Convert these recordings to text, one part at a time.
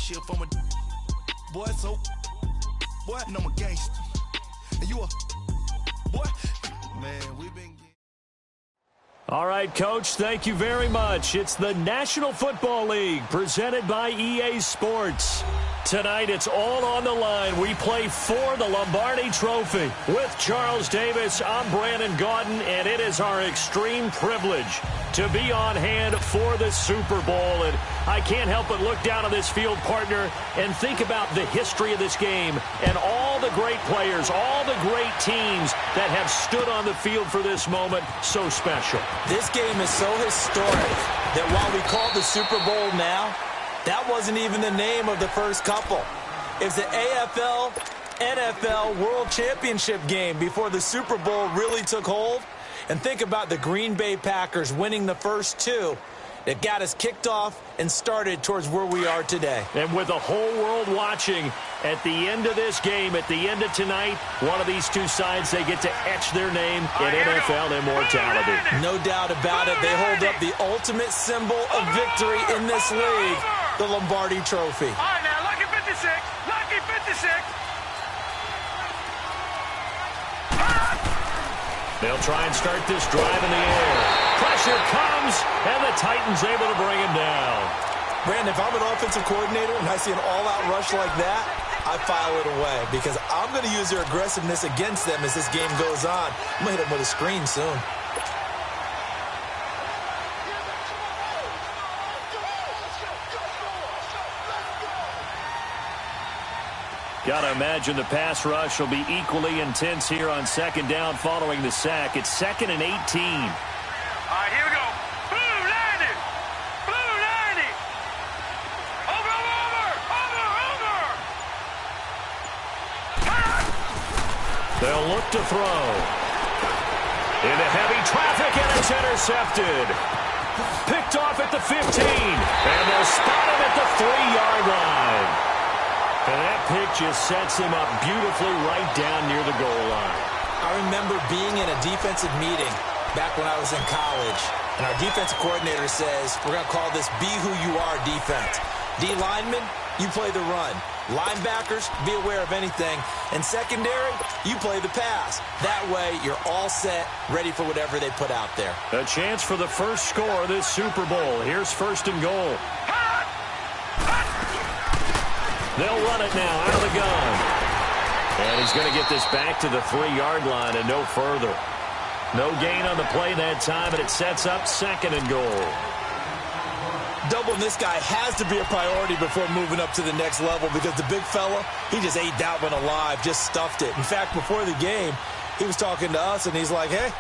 shit from a boy, so boy, and I'm a gangster. And you a boy, man, we been. All right, Coach, thank you very much. It's the National Football League presented by EA Sports. Tonight, it's all on the line. We play for the Lombardi Trophy. With Charles Davis, I'm Brandon Gaudin, and it is our extreme privilege to be on hand for the Super Bowl. And I can't help but look down on this field, partner, and think about the history of this game and all the great players, all the great teams that have stood on the field for this moment. So special. This game is so historic that while we call it the Super Bowl now, that wasn't even the name of the first couple. It's the AFL, NFL World Championship game before the Super Bowl really took hold. And think about the Green Bay Packers winning the first two that got us kicked off and started towards where we are today. And with the whole world watching, at the end of this game, at the end of tonight, one of these two sides, they get to etch their name in NFL immortality. No doubt about it. They hold up the ultimate symbol of victory in this league, the Lombardi Trophy. All right, now, lucky 56. Lucky 56. They'll try and start this drive in the air. Pressure comes, and the Titans able to bring him down. Brandon, if I'm an offensive coordinator and I see an all-out rush like that, I file it away because I'm going to use their aggressiveness against them as this game goes on. I'm going to hit them with a screen soon. Got to imagine the pass rush will be equally intense here on second down following the sack. It's 2nd and 18. All right, here we go. Blue 90. Blue 90. Over. They'll look to throw. Into heavy traffic, and it's intercepted. Picked off at the 15. And they'll spot him at the 3-yard line. And that pick just sets him up beautifully right down near the goal line. I remember being in a defensive meeting back when I was in college, and our defensive coordinator says, we're going to call this be who you are defense. D linemen, you play the run. Linebackers, be aware of anything. And secondary, you play the pass. That way, you're all set, ready for whatever they put out there. A chance for the first score of this Super Bowl. Here's 1st and goal. They'll run it now out of the gun. And he's going to get this back to the 3-yard line and no further. No gain on the play that time, and it sets up 2nd and goal. Doubling this guy has to be a priority before moving up to the next level because the big fella, he just ate that one alive, just stuffed it. In fact, before the game, he was talking to us, and he's like, hey,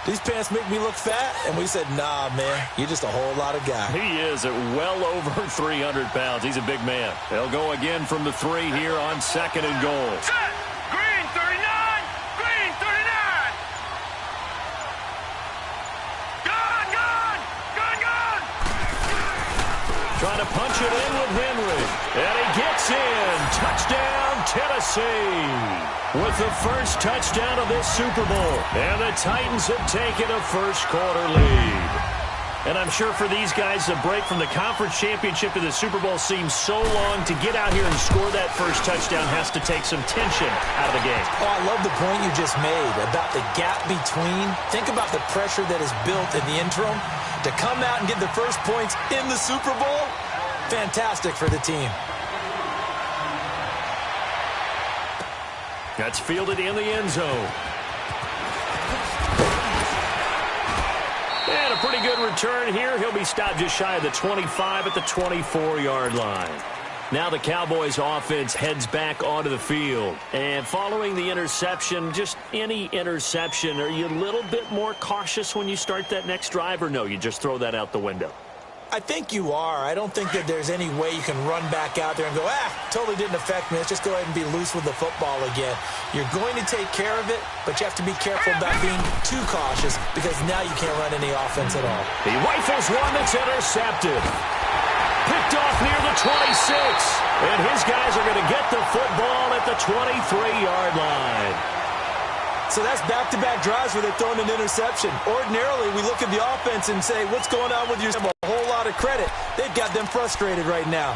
these pants make me look fat? And we said, nah, man, you're just a whole lot of guy. He is at well over 300 pounds. He's a big man. They'll go again from the 3 here on 2nd and goal. Set. Green 39. Green 39. Gun. Trying to punch it in with Henry. And he gets in. Touchdown, Tennessee. With the first touchdown of this Super Bowl. And the Titans have taken a first-quarter lead. And I'm sure for these guys, the break from the conference championship to the Super Bowl seems so long. To get out here and score that first touchdown has to take some tension out of the game. Oh, I love the point you just made about the gap between. Think about the pressure that is built in the interim. To come out and get the first points in the Super Bowl, fantastic for the team. That's fielded in the end zone. And a pretty good return here. He'll be stopped just shy of the 25 at the 24-yard line. Now the Cowboys offense heads back onto the field. And following the interception, just any interception, are you a little bit more cautious when you start that next drive, or no, you just throw that out the window? I think you are. I don't think that there's any way you can run back out there and go, totally didn't affect me. Let's just go ahead and be loose with the football again. You're going to take care of it, but you have to be careful about being too cautious because now you can't run any offense at all. He rifles one that's intercepted. Picked off near the 26. And his guys are going to get the football at the 23-yard line. So that's back-to-back drives where they're throwing an interception. Ordinarily, we look at the offense and say, what's going on with your team? A whole lot of credit. They've got them frustrated right now.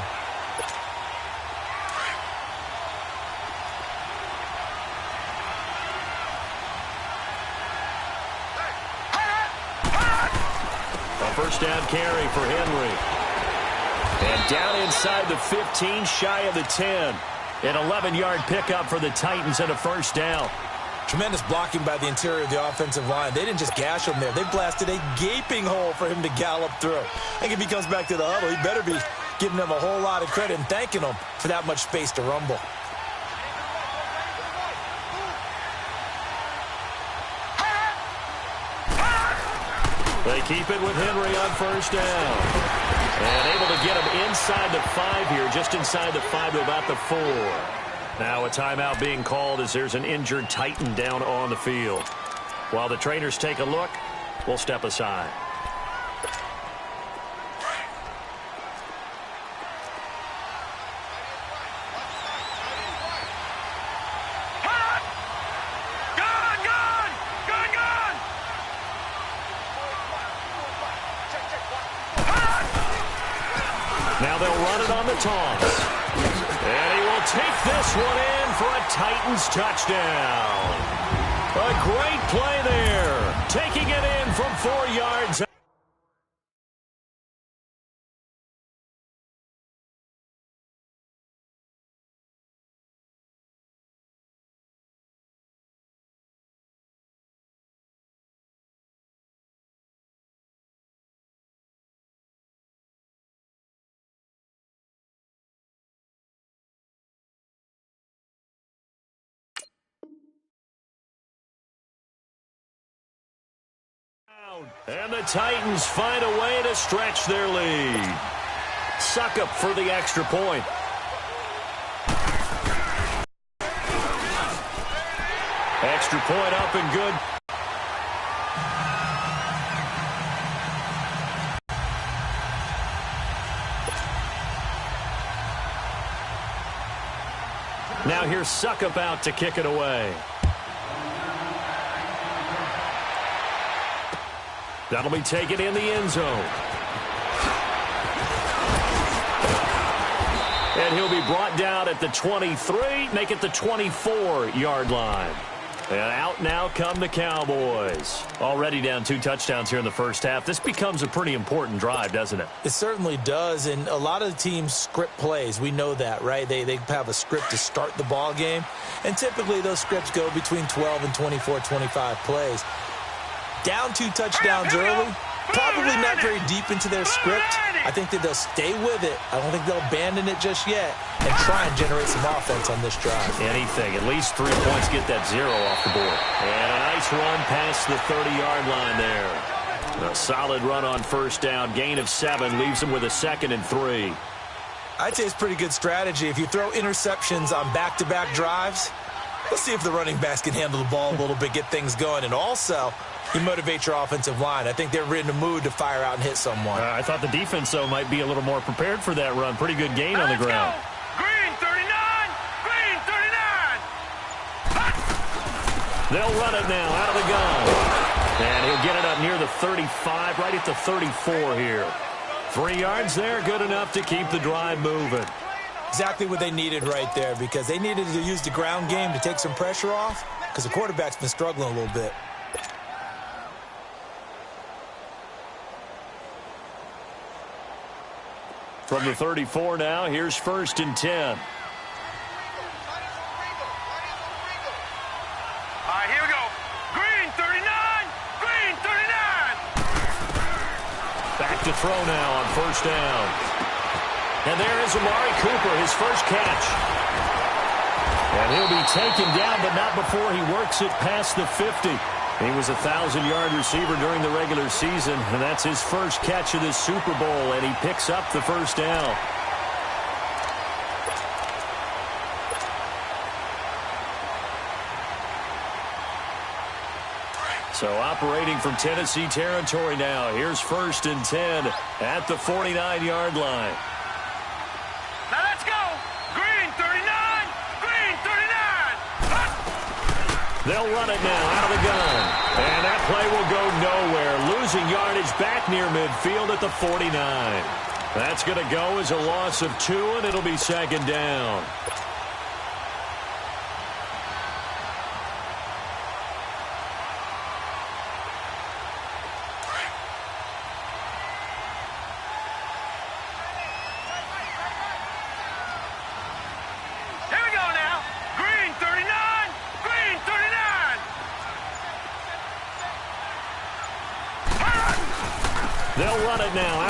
first down carry for Henry. And down inside the 15, shy of the 10. An 11-yard pickup for the Titans and a first down. Tremendous blocking by the interior of the offensive line. They didn't just gash him there. They blasted a gaping hole for him to gallop through. I think if he comes back to the huddle, he better be giving them a whole lot of credit and thanking them for that much space to rumble. They keep it with Henry on first down. And able to get him inside the 5 here, just inside the 5 to about the 4. Now a timeout being called as there's an injured Titan down on the field. While the trainers take a look, we'll step aside. Now they'll run it on the toss. And he will take this one in for a Titans touchdown. A great play there. Taking it in from 4 yards. And the Titans find a way to stretch their lead. Suckup for the extra point. Extra point up and good. Now here's Suckup out to kick it away. That'll be taken in the end zone. And he'll be brought down at the 23, make it the 24-yard line. And out now come the Cowboys. Already down 2 touchdowns here in the first half. This becomes a pretty important drive, doesn't it? It certainly does, and a lot of the teams script plays. We know that, right? They have a script to start the ball game, and typically those scripts go between 12 and 24, 25 plays. Down 2 touchdowns early, probably not very deep into their script. I think that they'll stay with it. I don't think they'll abandon it just yet and try and generate some offense on this drive. Anything. At least 3 points, get that 0 off the board. And a nice run past the 30-yard line there. A solid run on first down. Gain of 7 leaves them with a 2nd and 3. I'd say it's pretty good strategy. If you throw interceptions on back-to-back drives, let's see if the running backs can handle the ball a little bit, get things going. And also, you motivate your offensive line. I think they're in the mood to fire out and hit someone. I thought the defense, though, might be a little more prepared for that run. Pretty good gain on the ground. Go. Green 39! Green 39! They'll run it now out of the gun. And he'll get it up near the 35, right at the 34 here. 3 yards there, good enough to keep the drive moving. Exactly what they needed right there, because they needed to use the ground game to take some pressure off, because the quarterback's been struggling a little bit. From the 34 now, here's 1st and 10. All right, here we go. Green 39! Green 39! Back to throw now on first down. And there is Amari Cooper, his first catch. And he'll be taken down, but not before he works it past the 50. He was a 1,000-yard receiver during the regular season, and that's his first catch of this Super Bowl, and he picks up the first down. So operating from Tennessee territory now. Here's 1st and 10 at the 49-yard line. Now let's go! Green 39! Green 39! They'll run it now out of the gun. And that play will go nowhere. Losing yardage back near midfield at the 49. That's going to go as a loss of 2, and it'll be 2nd down.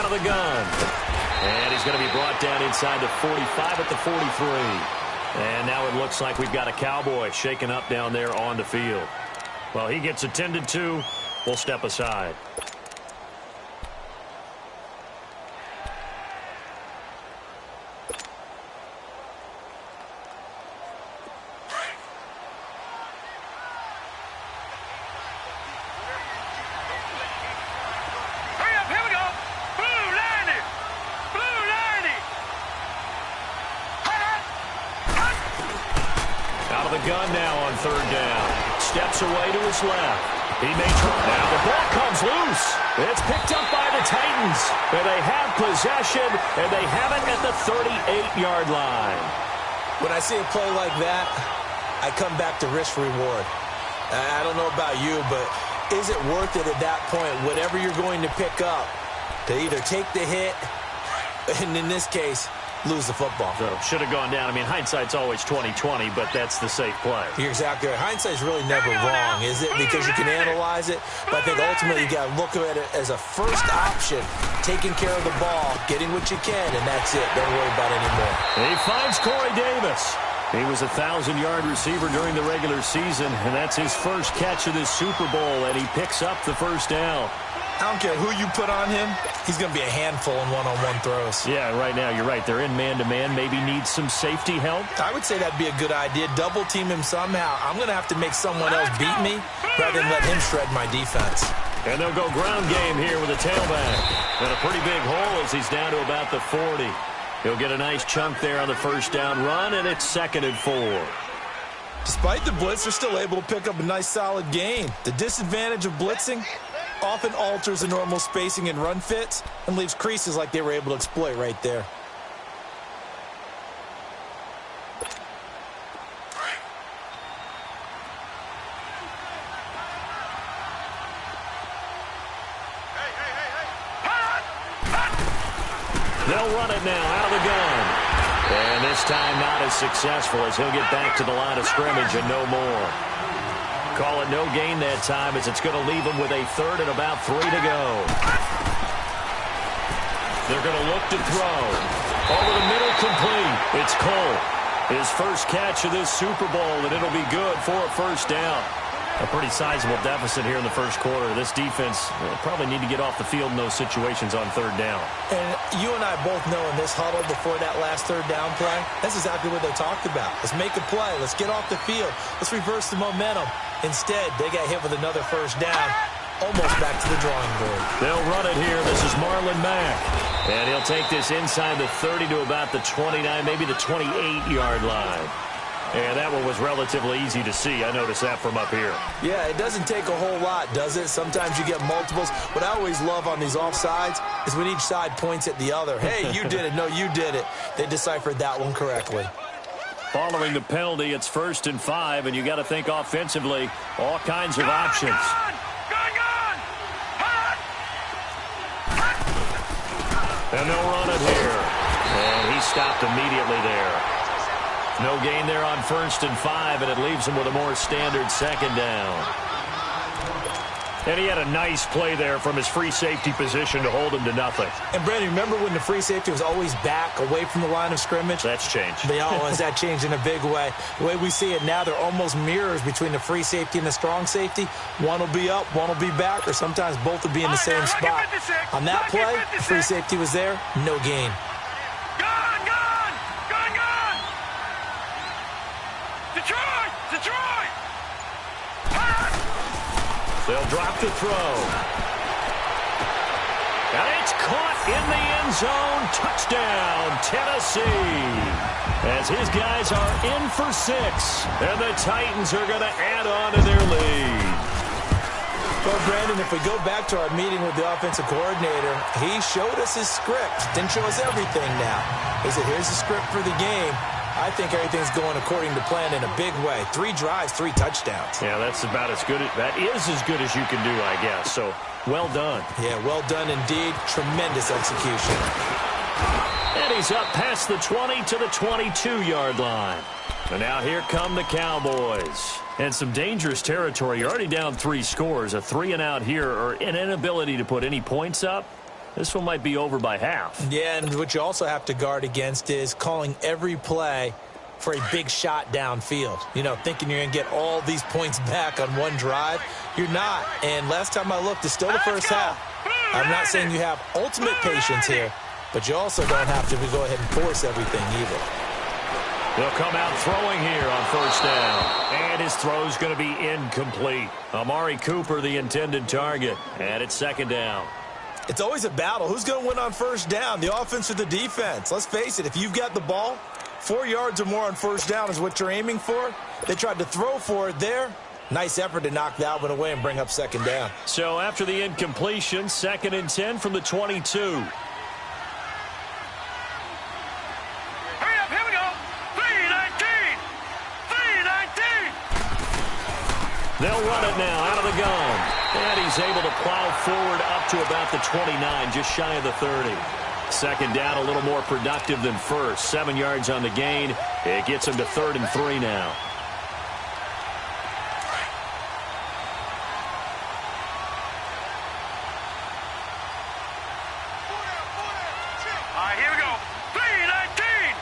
of the gun. And he's going to be brought down inside the 45 at the 43. And now it looks like we've got a Cowboy shaken up down there on the field. Well, he gets attended to. We'll step aside. Gun now on third down. Steps away to his left. He may try. Now the ball comes loose. It's picked up by the Titans. And they have possession, and they have it at the 38-yard line. When I see a play like that, I come back to risk reward. I don't know about you, but is it worth it at that point, whatever you're going to pick up, to either take the hit, and in this case, lose the football? So should have gone down. I mean, hindsight's always 20/20, but that's the safe play. You're exactly right. Hindsight's really never wrong, is it? Because you can analyze it, but I think ultimately you got to look at it as a first option, taking care of the ball, getting what you can, and that's it. Don't worry about it anymore. He finds Corey Davis. He was a 1,000-yard receiver during the regular season, and that's his first catch of this Super Bowl, and he picks up the first down. I don't care who you put on him. He's going to be a handful in one-on-one throws. Yeah, right now, you're right. They're in man-to-man. Maybe needs some safety help. I would say that'd be a good idea. Double team him somehow. I'm going to have to make someone else beat me rather than let him shred my defense. And they'll go ground game here with a tailback. And a pretty big hole as he's down to about the 40. He'll get a nice chunk there on the first down run, and it's 2nd and 4. Despite the blitz, they're still able to pick up a nice solid gain. The disadvantage of blitzing often alters the normal spacing and run fits and leaves creases like they were able to exploit right there. They'll run it now out of the gun. And this time not as successful as he'll get back to the line of scrimmage and no more. Call it no gain that time as it's going to leave him with a 3rd and about 3 to go. They're going to look to throw. Over the middle, complete. It's Cole. His first catch of this Super Bowl, and it'll be good for a first down. A pretty sizable deficit here in the first quarter. This defense probably need to get off the field in those situations on 3rd down. And you and I both know in this huddle before that last 3rd down play, that's exactly what they talked about. Let's make a play. Let's get off the field. Let's reverse the momentum. Instead, they got hit with another first down, almost back to the drawing board. They'll run it here. This is Marlon Mack. And he'll take this inside the 30 to about the 29, maybe the 28-yard line. And that one was relatively easy to see. I noticed that from up here. Yeah, it doesn't take a whole lot, does it? Sometimes you get multiples. What I always love on these offsides is when each side points at the other. Hey, you did it. No, you did it. They deciphered that one correctly. Following the penalty, it's 1st and 5, and you got to think offensively, all kinds of options. And they'll run it here. And he stopped immediately there. No gain there on 1st and 5, and it leaves him with a more standard 2nd down. And he had a nice play there from his free safety position to hold him to nothing. And, Brandon, remember when the free safety was always back away from the line of scrimmage? That's changed. That changed in a big way. The way we see it now, they're almost mirrors between the free safety and the strong safety. One will be up, one will be back, or sometimes both will be in the same spot. On that play, the free safety was there, no gain. Detroit! They'll drop the throw. And it's caught in the end zone. Touchdown, Tennessee. As his guys are in for 6. And the Titans are going to add on to their lead. Well, Brandon, if we go back to our meeting with the offensive coordinator, he showed us his script. Didn't show us everything now. He said, here's the script for the game. I think everything's going according to plan in a big way. 3 drives, 3 touchdowns. Yeah, that's about as good. That is as good as you can do, I guess. So, well done. Yeah, well done indeed. Tremendous execution. And he's up past the 20 to the 22-yard line. And now here come the Cowboys. And some dangerous territory. You're already down 3 scores. A 3-and-out here or an inability to put any points up. This one might be over by half. Yeah, and what you also have to guard against is calling every play for a big shot downfield. You know, thinking you're going to get all these points back on one drive. You're not. And last time I looked, it's still the first half. I'm not saying you have ultimate patience here, but you also don't have to go ahead and force everything either. They'll come out throwing here on first down. And his throw's going to be incomplete. Amari Cooper, the intended target. And it's second down. It's always a battle. Who's going to win on first down, the offense or the defense? Let's face it, if you've got the ball, 4 yards or more on first down is what you're aiming for. They tried to throw for it there. Nice effort to knock that one away and bring up second down. So after the incompletion, 2nd and 10 from the 22. They'll run it now out of the gun. And he's able to plow forward up to about the 29, just shy of the 30. Second down, a little more productive than first. 7 yards on the gain. It gets him to 3rd and 3 now. All right, here we go. 3-19.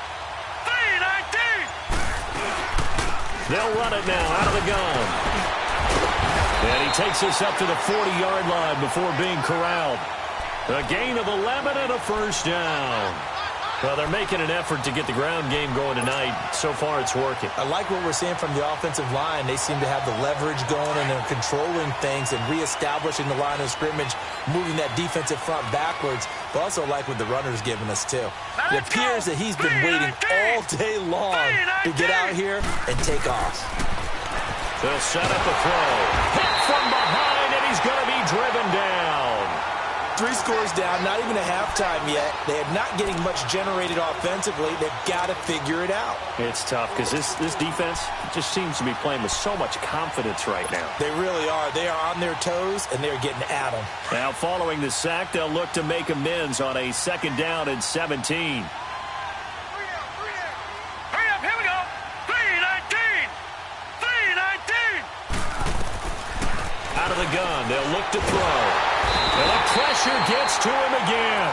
3-19. They'll run it now out of the gun. And he takes us up to the 40-yard line before being corralled. A gain of 11 and a first down. Well, they're making an effort to get the ground game going tonight. So far, it's working. I like what we're seeing from the offensive line. They seem to have the leverage going, and they're controlling things and reestablishing the line of scrimmage, moving that defensive front backwards. But also like what the runner's giving us, too. It appears that he's been waiting all day long to get out here and take off. They'll set up a throw. Hit from behind, and he's going to be driven down. 3 scores down, not even a halftime yet. They are not getting much generated offensively. They've got to figure it out. It's tough because this defense just seems to be playing with so much confidence right now. They really are. They are on their toes, and they're getting at them. Now, following the sack, they'll look to make amends on a 2nd down and 17. Out of the gun, they'll look to throw. And the pressure gets to him again.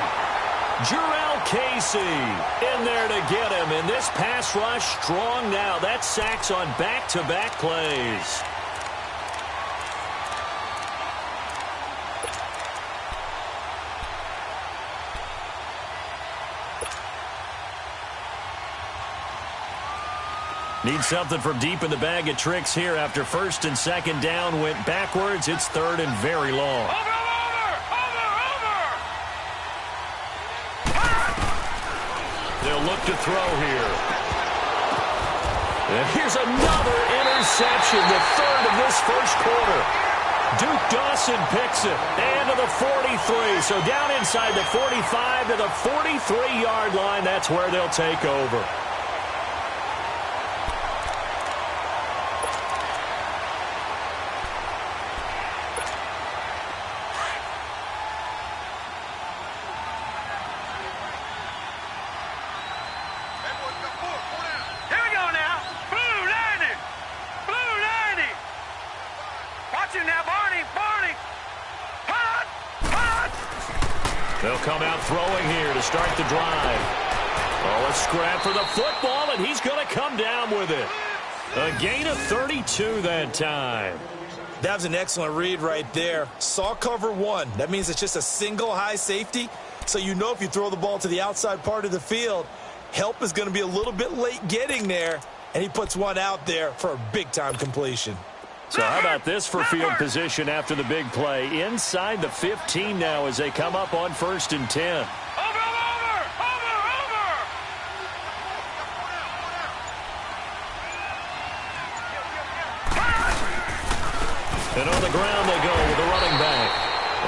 Jurrell Casey in there to get him. And this pass rush strong now. That's sacks on back-to-back plays. Need something from deep in the bag of tricks here after 1st and 2nd down went backwards. It's 3rd and very long. They'll look to throw here. And here's another interception, the 3rd of this first quarter. Duke Dawson picks it. And to the 43. So down inside the 45 to the 43-yard line. That's where they'll take over. They'll come out throwing here to start the drive. Oh, a scrap for the football, and he's going to come down with it. A gain of 32 that time. That was an excellent read right there. Saw cover 1. That means it's just a single high safety. So you know if you throw the ball to the outside part of the field, help is going to be a little bit late getting there. And he puts one out there for a big-time completion. So how about this for field position after the big play? Inside the 15 now as they come up on 1st and 10. Over! And on the ground they go with the running back.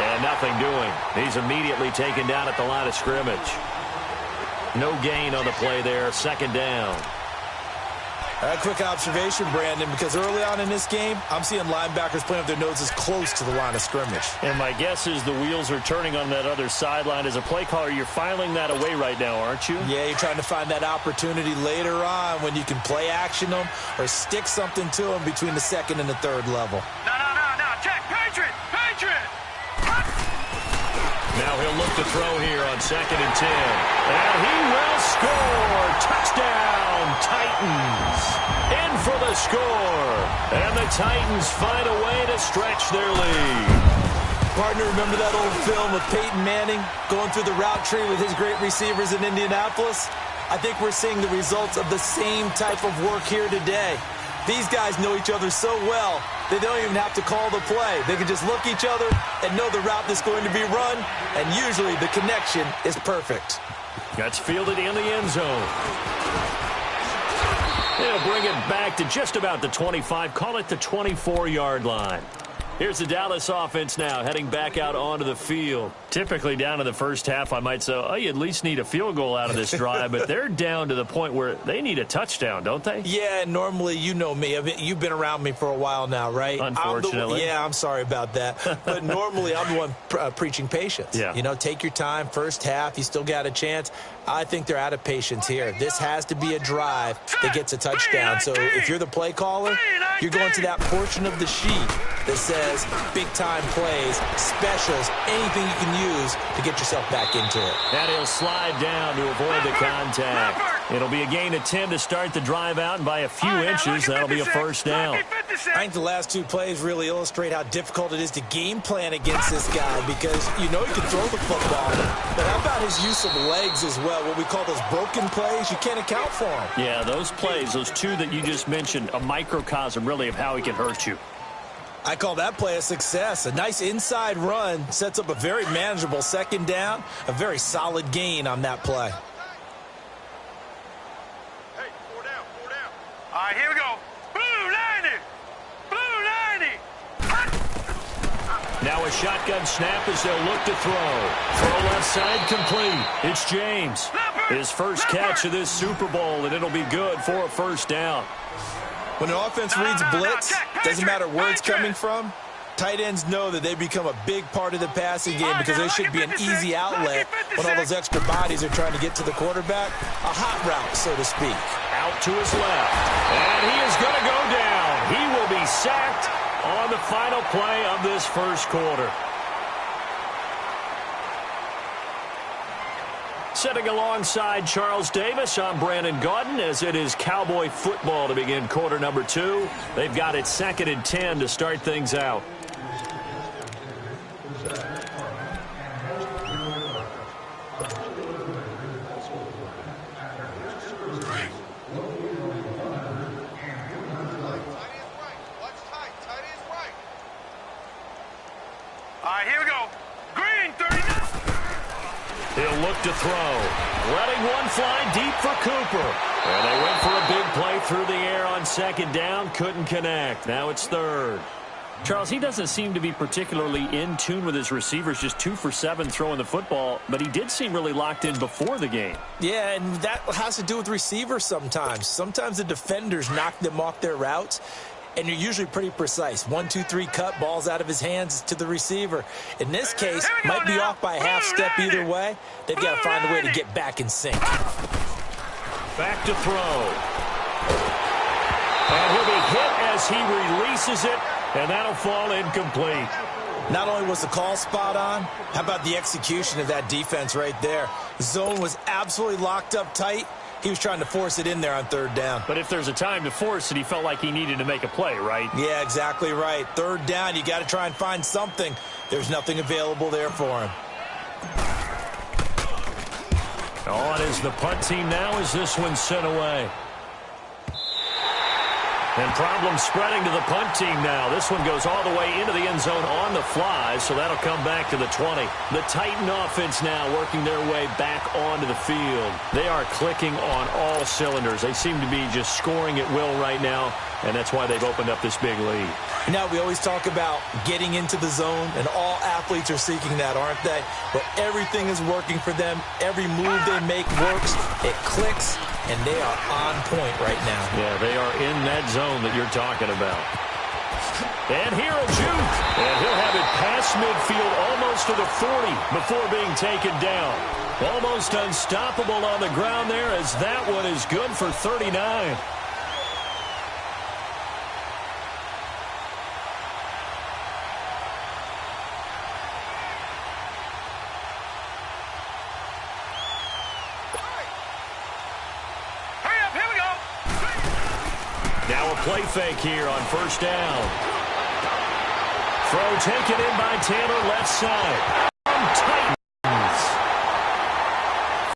And nothing doing. He's immediately taken down at the line of scrimmage. No gain on the play there. 2nd down. A quick observation, Brandon, because early on in this game, I'm seeing linebackers playing with their noses close to the line of scrimmage. And my guess is the wheels are turning on that other sideline. As a play caller, you're filing that away right now, aren't you? Yeah, you're trying to find that opportunity later on when you can play action them or stick something to them between the 2nd and the 3rd level. No. Check. Patriot. Now he'll look to throw here on 2nd and 10. And he will score. Touchdown, Titans. In for the score. And the Titans find a way to stretch their lead. Partner, remember that old film of Peyton Manning going through the route tree with his great receivers in Indianapolis? I think we're seeing the results of the same type of work here today. These guys know each other so well, they don't even have to call the play. They can just look each other and know the route that's going to be run, and usually the connection is perfect. Gets fielded in the end zone. They'll bring it back to just about the 25, call it the 24-yard line. Here's the Dallas offense now, heading back out onto the field. Typically down in the first half, I might say, oh, you at least need a field goal out of this drive, but they're down to the point where they need a touchdown, don't they? Yeah, normally, you know me. You've been around me for a while now, right? Unfortunately. I'm sorry about that. But normally, I'm the one preaching patience. Yeah. You know, take your time, first half, you still got a chance. I think they're out of patience here. This has to be a drive that gets a touchdown. So if you're the play caller, you're going to that portion of the sheet that says big-time plays, specials, anything you can use to get yourself back into it. And he'll slide down to avoid the contact. It'll be a gain of 10 to start the drive out, and by a few inches, that'll be a first down. I think the last two plays really illustrate how difficult it is to game plan against this guy because you know he can throw the football, but how about his use of legs as well? What we call those broken plays, you can't account for them. Yeah, those plays, those two that you just mentioned, a microcosm really of how he can hurt you. I call that play a success. A nice inside run sets up a very manageable 2nd down, a very solid gain on that play. Hey, 4 down, 4 down. All right, here we go. Blue 90. Blue 90. Now a shotgun snap as they'll look to throw. Throw left side complete. It's James. His first catch of this Super Bowl, and it'll be good for a first down. When an offense reads blitz, doesn't matter where it's coming from, tight ends know that they become a big part of the passing game because they should be an easy outlet when all those extra bodies are trying to get to the quarterback. A hot route, so to speak. Out to his left. And he is going to go down. He will be sacked on the final play of this first quarter. Sitting alongside Charles Davis, I'm Brandon Gaudin, as it is Cowboy football to begin quarter number 2. They've got it 2nd and 10 to start things out. All right, here we go. Green 39. He'll look to throw. Letting one fly deep for Cooper. And they went for a big play through the air on 2nd down. Couldn't connect. Now it's 3rd. Charles, he doesn't seem to be particularly in tune with his receivers, just 2 for 7 throwing the football, but he did seem really locked in before the game. Yeah, and that has to do with receivers sometimes. Sometimes the defenders knock them off their routes, and you're usually pretty precise. 1, 2, 3 cut, balls out of his hands to the receiver. In this case, might be off by a half step either way. They've got to find a way to get back in sync. Back to throw. And he'll be hit as he releases it, and that'll fall incomplete. Not only was the call spot on, how about the execution of that defense right there? The zone was absolutely locked up tight. He was trying to force it in there on 3rd down. But if there's a time to force it, he felt like he needed to make a play, right? Yeah, exactly right. 3rd down, you got to try and find something. There's nothing available there for him. On is the punt team now as this one's sent away. And problems spreading to the punt team now. This one goes all the way into the end zone on the fly, so that'll come back to the 20. The Titan offense now working their way back onto the field. They are clicking on all cylinders. They seem to be just scoring at will right now, and that's why they've opened up this big lead. Now, we always talk about getting into the zone, and all athletes are seeking that, aren't they? But everything is working for them. Every move they make works. It clicks, and they are on point right now. Yeah, they are in that zone that you're talking about. And here a juke. And he'll have it past midfield almost to the 40 before being taken down. Almost unstoppable on the ground there as that one is good for 39. Now a play fake here on first down. Throw taken in by Taylor left side.